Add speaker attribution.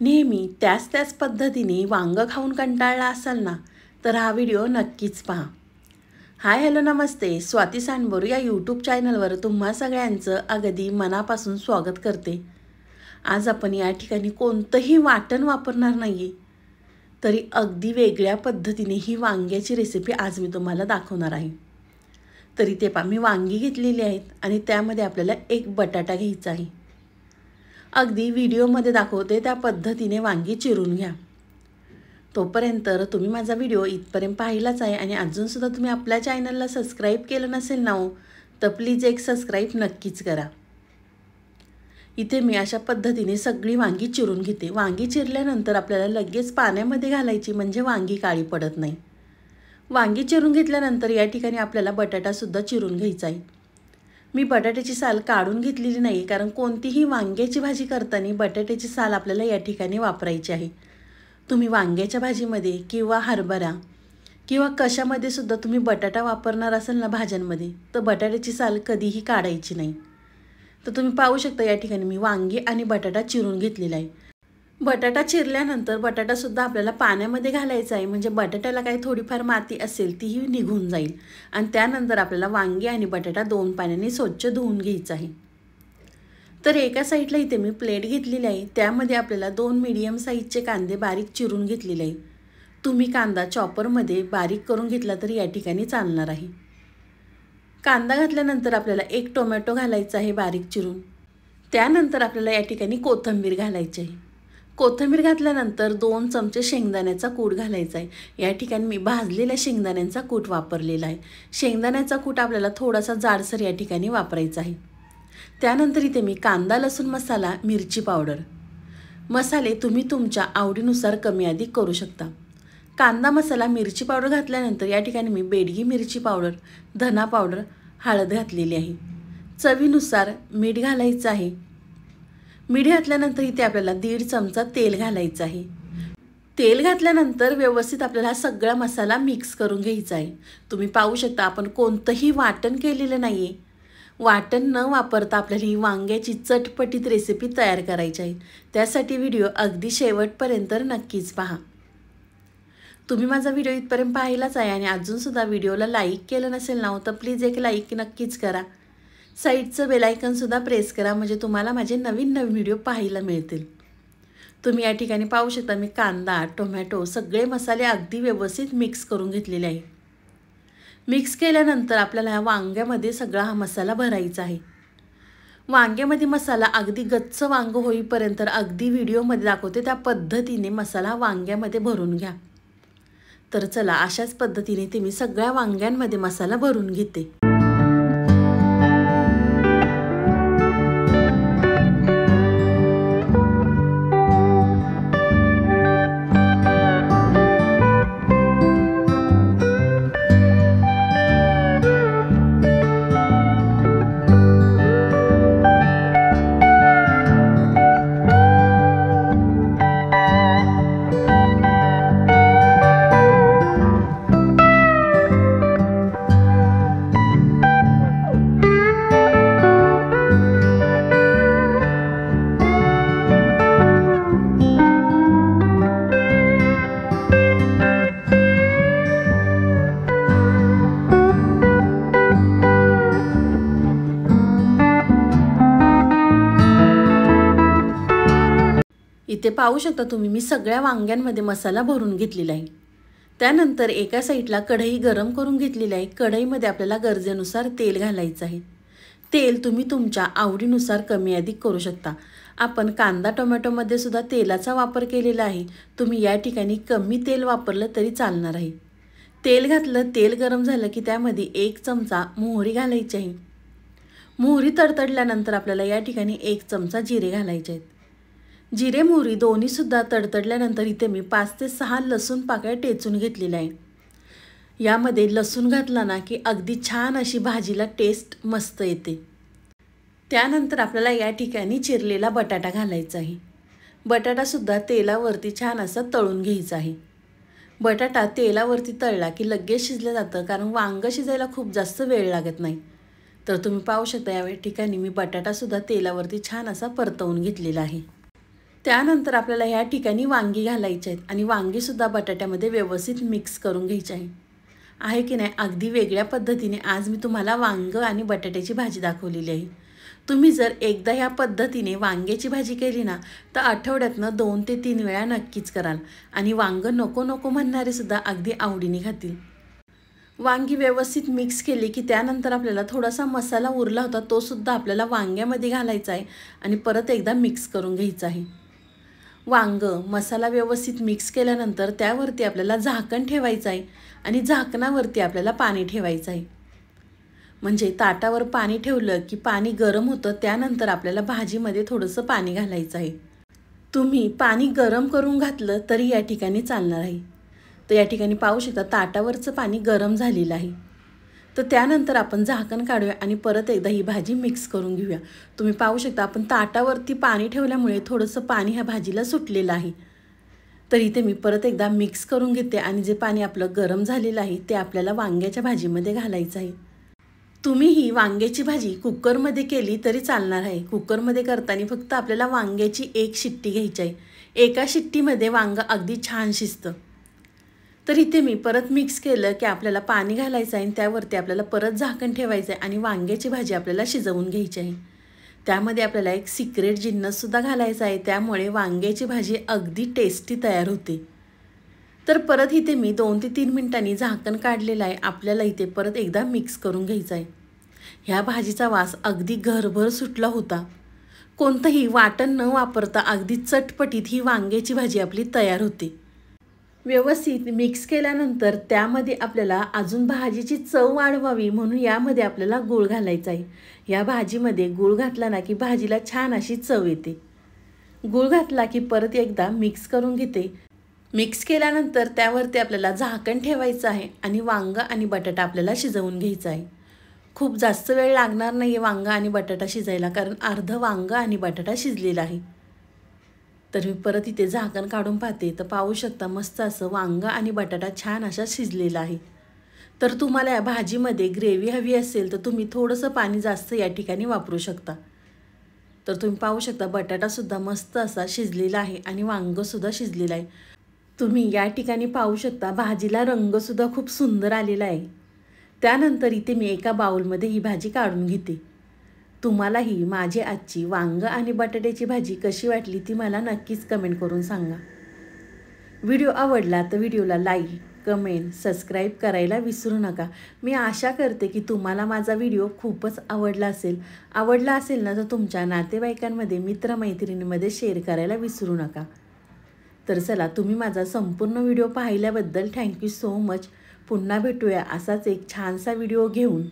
Speaker 1: नेहमी त्याच पद्धतीने वांगं खाऊन कंटाळला असाल ना, तर हा व्हिडिओ नक्कीच पहा. हाय हॅलो नमस्ते. स्वाती सांडबोर या यूट्यूब चॅनलवर तुम्हा सगळ्यांचं अगदी मनापासून स्वागत करते. आज आपण या ठिकाणी कोणतंही वाटण वापरणार नाही, तरी अगदी वेगळ्या पद्धतीने ही वांग्याची रेसिपी आज मी तुम्हाला दाखवणार आहे. तरी ते पहा, मी वांगी घेतलेली आहेत आणि त्यामध्ये आपल्याला एक बटाटा घ्यायचा आहे. अगदी व्हिडिओमध्ये दाखवते त्या पद्धतीने वांगी चिरून घ्या. तोपर्यंत तुम्ही माझा व्हिडिओ इथपर्यंत पाहिलाच आहे आणि अजूनसुद्धा तुम्ही आपल्या चॅनलला सबस्क्राईब केलं नसेल ना, तर प्लीज एक सबस्क्राईब नक्कीच करा. इथे मी अशा पद्धतीने सगळी वांगी चिरून घेते. वांगी चिरल्यानंतर आपल्याला लगेच पाण्यामध्ये घालायची, म्हणजे वांगी काळी पडत नाही. वांगी चिरून घेतल्यानंतर या ठिकाणी आपल्याला बटाटासुद्धा चिरून घ्यायचा आहे. मी बटाट्याची साल काढून घेतलेली नाही, कारण कोणतीही वांग्याची भाजी करताना बटाट्याची साल आपल्याला या ठिकाणी वापरायची आहे. तुम्ही वांग्याच्या भाजीमध्ये किंवा हरभरा किंवा कशामध्ये सुद्धा तुम्ही बटाटा वापरणार असाल ना भाज्यांमध्ये, तर बटाट्याची साल कधीही काढायची नाही. तर तुम्ही पाहू शकता या ठिकाणी मी वांगी आणि बटाटा चिरून घेतलेला आहे. बटाटा चिरल्यानंतर बटाटासुद्धा आपल्याला पाण्यामध्ये घालायचा आहे, म्हणजे बटाट्याला काही थोडीफार माती असेल तीही निघून जाईल. आणि त्यानंतर आपल्याला वांगी आणि बटाटा 2 पाण्याने स्वच्छ धुवून घ्यायचं आहे. तर एका साईडला इथे मी प्लेट घेतलेली आहे, त्यामध्ये आपल्याला 2 मीडियम साईजचे कांदे बारीक चिरून घेतलेले आहे. तुम्ही कांदा चॉपरमध्ये बारीक करून घेतला तरी या ठिकाणी चालणार आहे. कांदा घातल्यानंतर आपल्याला 1 टोमॅटो घालायचा आहे बारीक चिरून. त्यानंतर आपल्याला या ठिकाणी कोथिंबीर घालायची आहे. कोथिंबीर घातल्यानंतर 2 चमचे शेंगदाण्याचा कूट घालायचा आहे. या ठिकाणी मी भाजलेल्या शेंगदाण्यांचा कूट वापरलेला आहे. शेंगदाण्याचा कूट आपल्याला थोडासा जाडसर या ठिकाणी वापरायचा आहे. त्यानंतर इथे मी कांदा लसूण मसाला, मिरची पावडर, मसाले तुम्ही तुमच्या आवडीनुसार कमी अधिक करू शकता. कांदा मसाला, मिरची पावडर घातल्यानंतर या ठिकाणी मी बेडगी मिरची पावडर, धना पावडर, हळद घातलेली आहे. चवीनुसार मीठ घालायचं आहे. मीठ घातल्यानंतर इथे आपल्याला 1.5 चमचा तेल घालायचं आहे. तेल घातल्यानंतर व्यवस्थित आपल्याला हा सगळा मसाला मिक्स करून घ्यायचा आहे. तुम्ही पाहू शकता आपण कोणतंही वाटण केलेलं नाही आहे. वाटण न वापरता आपल्याला ही वांग्याची चटपटीत रेसिपी तयार करायची आहे. त्यासाठी व्हिडिओ अगदी शेवटपर्यंत नक्कीच पहा. तुम्ही माझा व्हिडिओ इथपर्यंत पाहिलाच आहे आणि अजूनसुद्धा व्हिडिओला लाईक केलं नसेल ना, तर प्लीज एक लाईक नक्कीच करा. साईडचं बेल आयकॉनसुद्धा प्रेस करा, म्हणजे तुम्हाला माझे नवीन व्हिडिओ पाहायला मिळतील. तुम्ही या ठिकाणी पाहू शकता मी कांदा, टोमॅटो सगळे मसाले अगदी व्यवस्थित मिक्स करून घेतलेले आहे. मिक्स केल्यानंतर आपल्याला ह्या वांग्यामध्ये सगळा हा मसाला भरायचा आहे. वांग्यामध्ये मसाला अगदी गच्च वांग होईपर्यंत अगदी व्हिडिओमध्ये दाखवते त्या पद्धतीने मसाला वांग्यामध्ये भरून घ्या. तर चला, अशाच पद्धतीने ते मी सगळ्या वांग्यांमध्ये मसाला भरून घेते. इथे पाहू शकता तुम्ही मी सगळ्या वांग्यांमध्ये मसाला भरून घेतलेला आहे. त्यानंतर एका साईडला कढई गरम करून घेतलेली आहे. कढईमध्ये आपल्याला गरजेनुसार तेल घालायचं आहे. तेल तुम्ही तुमच्या आवडीनुसार कमी अधिक करू शकता. आपण कांदा टोमॅटोमध्ये सुद्धा तेलाचा वापर केलेला आहे. तुम्ही या ठिकाणी कमी तेल वापरलं तरी चालणार आहे. तेल घातलं, तेल गरम झालं की त्यामध्ये 1 चमचा मोहरी घालायची आहे. मोहरी तडतडल्यानंतर आपल्याला या ठिकाणी 1 चमचा जिरे घालायचे आहेत. जिरे मोहरी दोन्हीसुद्धा तडतडल्यानंतर इथे मी 5 ते 6 लसूण पाकळ्या टेचून घेतलेल्या आहे. यामध्ये लसूण घातला ना की अगदी छान अशी भाजीला टेस्ट मस्त येते. त्यानंतर आपल्याला या ठिकाणी चिरलेला बटाटा घालायचा आहे. बटाटासुद्धा तेलावरती छान असा तळून घ्यायचा आहे. बटाटा तेलावरती तळला की लगेच शिजलं जातं, कारण वांगं शिजायला खूप जास्त वेळ लागत नाही. तर तुम्ही पाहू शकता या ठिकाणी मी बटाटासुद्धा तेलावरती छान असा परतवून घेतलेला आहे. त्यानंतर आपल्याला ह्या ठिकाणी वांगी घालायची आहेत आणि वांगीसुद्धा बटाट्यामध्ये व्यवस्थित मिक्स करून घ्यायचे आहे की नाही. अगदी वेगळ्या पद्धतीने आज मी तुम्हाला वांगं आणि बटाट्याची भाजी दाखवलेली आहे. तुम्ही जर एकदा ह्या पद्धतीने वांग्याची भाजी केली ना तर आठवड्यातनं 2 ते 3 वेळा नक्कीच कराल आणि वांगं नको नको म्हणणारे सुद्धा अगदी आवडीने खातील. वांगी व्यवस्थित मिक्स केली की त्यानंतर आपल्याला थोडासा मसाला उरला होता तो सुद्धा आपल्याला वांग्यामध्ये घालायचा आहे आणि परत एकदा मिक्स करून घ्यायचं आहे. वांगं मसाला व्यवस्थित मिक्स केल्यानंतर त्यावरती आपल्याला झाकण ठेवायचं आहे आणि झाकणावरती आपल्याला पाणी ठेवायचं आहे. म्हणजे ताटावर पाणी ठेवलं की पाणी गरम होतं, त्यानंतर आपल्याला भाजीमध्ये थोडंसं पाणी घालायचं आहे. तुम्ही पाणी गरम करून घातलं तरी या ठिकाणी चालणार आहे. तर या ठिकाणी पाहू शकता ताटावरचं पाणी गरम झालेलं आहे. तर त्यानंतर आपण झाकण काढूया आणि परत एकदा ही भाजी मिक्स करून घेऊया. तुम्ही पाहू शकता आपण ताटावरती पाणी ठेवल्यामुळे थोडंसं पाणी ह्या भाजीला सुटलेलं आहे. तर इथे मी परत एकदा मिक्स करून घेते आणि जे पाणी आपलं गरम झालेलं आहे ते आपल्याला वांग्याच्या भाजीमध्ये घालायचं आहे. तुम्ही ही वांग्याची भाजी कुकरमध्ये केली तरी चालणार आहे. कुकरमध्ये करताना फक्त आपल्याला वांग्याची 1 शिट्टी घ्यायची आहे. एका शिट्टीमध्ये वांगं अगदी छान शिजतं. तर इथे मी परत मिक्स केलं की आपल्याला पाणी घालायचं आहे आणि त्यावरती आपल्याला परत झाकण ठेवायचं आहे आणि वांग्याची भाजी आपल्याला शिजवून घ्यायची आहे. त्यामध्ये आपल्याला एक सिक्रेट जिन्नससुद्धा घालायचा आहे, त्यामुळे वांग्याची भाजी अगदी टेस्टी तयार होते. तर परत इथे मी 2 ते 3 मिनिटांनी झाकण काढलेलं आहे. आपल्याला इथे परत एकदा मिक्स करून घ्यायचं आहे. ह्या भाजीचा वास अगदी घरभर सुटला होता. कोणतंही वाटण न वापरता अगदी चटपटीत ही वांग्याची भाजी आपली तयार होते. व्यवस्थित मिक्स केल्यानंतर त्यामध्ये आपल्याला अजून भाजीची चव वाढवावी म्हणून यामध्ये आपल्याला गूळ घालायचा आहे. या भाजीमध्ये गूळ घातला ना की भाजीला छान अशी चव येते. गूळ घातला की परत एकदा मिक्स करून घेते. मिक्स केल्यानंतर त्यावरती आपल्याला झाकण ठेवायचं आहे आणि वांगं आणि बटाटा आपल्याला शिजवून घ्यायचा आहे. खूप जास्त वेळ लागणार नाही आहे वांगं आणि बटाटा शिजायला, कारण अर्धं वांगं आणि बटाटा शिजलेला आहे. तर मी परत इथे झाकण काढून पाहते तर पाहू शकता मस्त असं वांगं आणि बटाटा छान असा शिजलेला आहे. तर तुम्हाला या भाजीमध्ये ग्रेव्ही हवी असेल तर तुम्ही थोडंसं पाणी जास्त या ठिकाणी वापरू शकता. तर तुम्ही पाहू शकता बटाटासुद्धा मस्त असा शिजलेला आहे आणि वांगंसुद्धा शिजलेलं आहे. तुम्ही या ठिकाणी पाहू शकता भाजीला रंगसुद्धा खूप सुंदर आलेला आहे. त्यानंतर इथे मी एका बाउलमध्ये ही भाजी काढून घेते. तुम्हालाही माझी आजची वांगं आणि बटाट्याची भाजी कशी वाटली ती मला नक्कीच कमेंट करून सांगा. व्हिडिओ आवडला तर व्हिडिओला लाईक, कमेंट, सबस्क्राईब करायला विसरू नका. मी आशा करते की तुम्हाला माझा व्हिडिओ खूपच आवडला असेल ना तर तुमच्या नातेवाईकांमध्ये, मित्रमैत्रिणींमध्ये शेअर करायला विसरू नका. तर चला, तुम्ही माझा संपूर्ण व्हिडिओ पाहिल्याबद्दल थँक्यू सो मच. पुन्हा भेटूया असाच एक छानसा व्हिडिओ घेऊन.